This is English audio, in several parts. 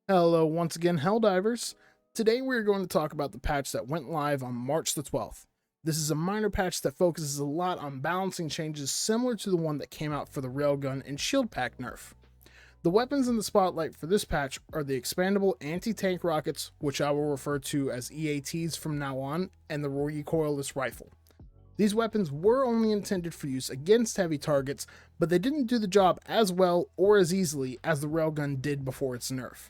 Hello once again, Helldivers. Today we're going to talk about the patch that went live on March the 12th. This is a minor patch that focuses a lot on balancing changes similar to the one that came out for the Railgun and Shield Pack nerf. The weapons in the spotlight for this patch are the expandable anti-tank rockets, which I will refer to as EATs from now on, and the Recoiless rifle. These weapons were only intended for use against heavy targets, but they didn't do the job as well or as easily as the Railgun did before its nerf.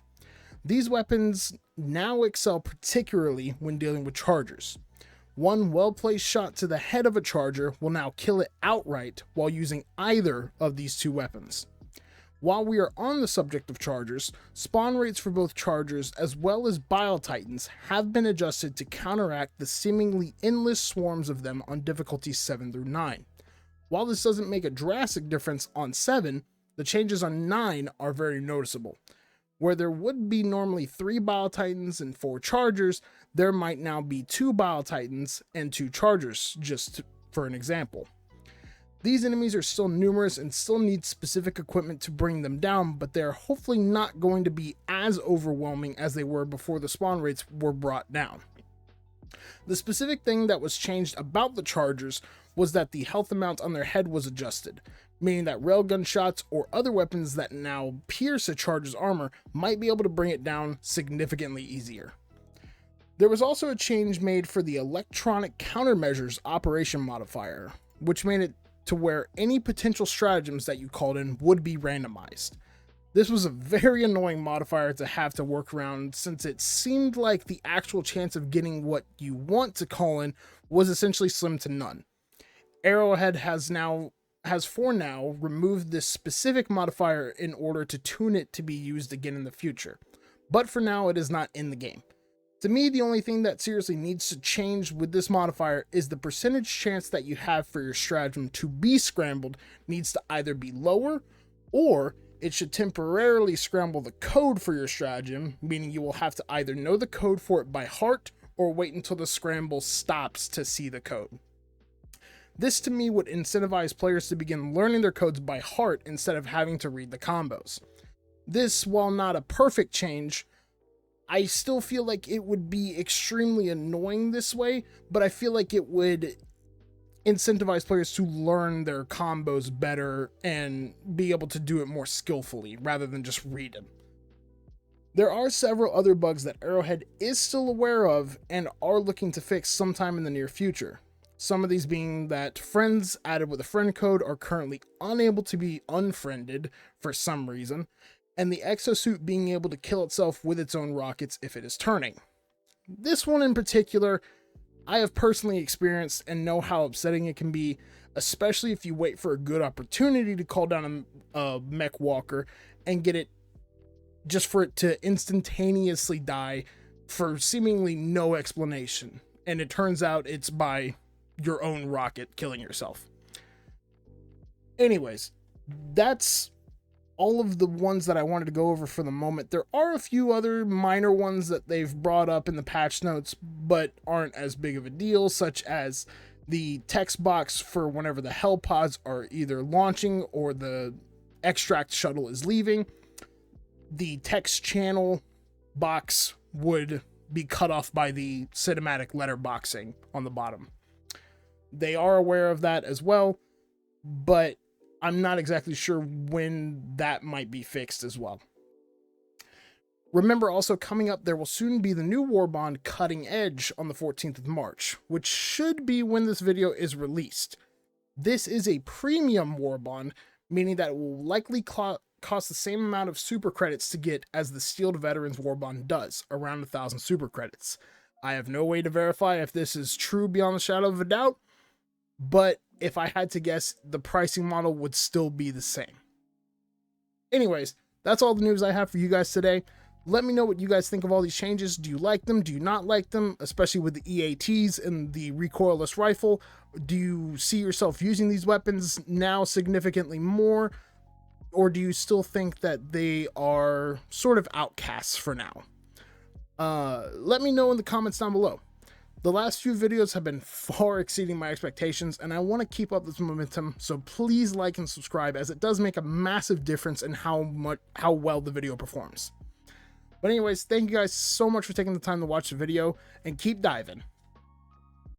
These weapons now excel particularly when dealing with chargers. One well-placed shot to the head of a charger will now kill it outright while using either of these two weapons. While we are on the subject of chargers, spawn rates for both chargers as well as Bile Titans have been adjusted to counteract the seemingly endless swarms of them on difficulty 7 through 9. While this doesn't make a drastic difference on 7, the changes on 9 are very noticeable. Where there would be normally 3 Bile Titans and 4 Chargers, there might now be 2 Bile Titans and 2 Chargers, just for an example. These enemies are still numerous and still need specific equipment to bring them down, but they're hopefully not going to be as overwhelming as they were before the spawn rates were brought down. The specific thing that was changed about the Chargers was that the health amount on their head was adjusted, meaning that railgun shots or other weapons that now pierce a charger's armor might be able to bring it down significantly easier. There was also a change made for the electronic countermeasures operation modifier, which made it to where any potential stratagems that you called in would be randomized. This was a very annoying modifier to have to work around, since it seemed like the actual chance of getting what you want to call in was essentially slim to none. Arrowhead has for now removed this specific modifier in order to tune it to be used again in the future, but for now it is not in the game. To me, the only thing that seriously needs to change with this modifier is the percentage chance that you have for your stratagem to be scrambled needs to either be lower, or it should temporarily scramble the code for your stratagem, meaning you will have to either know the code for it by heart or wait until the scramble stops to see the code. This to me would incentivize players to begin learning their codes by heart instead of having to read the combos. This, while not a perfect change, I still feel like it would be extremely annoying this way, but I feel like it would incentivize players to learn their combos better and be able to do it more skillfully rather than just read them. There are several other bugs that Arrowhead is still aware of and are looking to fix sometime in the near future. Some of these being that friends added with a friend code are currently unable to be unfriended for some reason, and the exosuit being able to kill itself with its own rockets if it is turning. This one in particular, I have personally experienced and know how upsetting it can be, especially if you wait for a good opportunity to call down a mech walker and get it just for it to instantaneously die for seemingly no explanation, and it turns out it's by your own rocket killing yourself. Anyways, that's all of the ones that I wanted to go over for the moment. There are a few other minor ones that they've brought up in the patch notes, but aren't as big of a deal, such as the text box for whenever the hell pods are either launching or the extract shuttle is leaving. The text channel box would be cut off by the cinematic letterboxing on the bottom. They are aware of that as well, but I'm not exactly sure when that might be fixed as well. Remember, also coming up, there will soon be the new Warbond Cutting Edge on the 14th of March, which should be when this video is released. This is a premium Warbond, meaning that it will likely cost the same amount of super credits to get as the Steeled Veterans Warbond does, around 1,000 super credits. I have no way to verify if this is true beyond the shadow of a doubt, but if I had to guess, the pricing model would still be the same. Anyways, that's all the news I have for you guys today. Let me know what you guys think of all these changes. Do you like them? Do you not like them? Especially with the EATs and the recoilless rifle. Do you see yourself using these weapons now significantly more? Or do you still think that they are sort of outcasts for now? Let me know in the comments down below. The last few videos have been far exceeding my expectations, and I want to keep up this momentum, so please like and subscribe, as it does make a massive difference in how well the video performs. But anyways, thank you guys so much for taking the time to watch the video, and keep diving.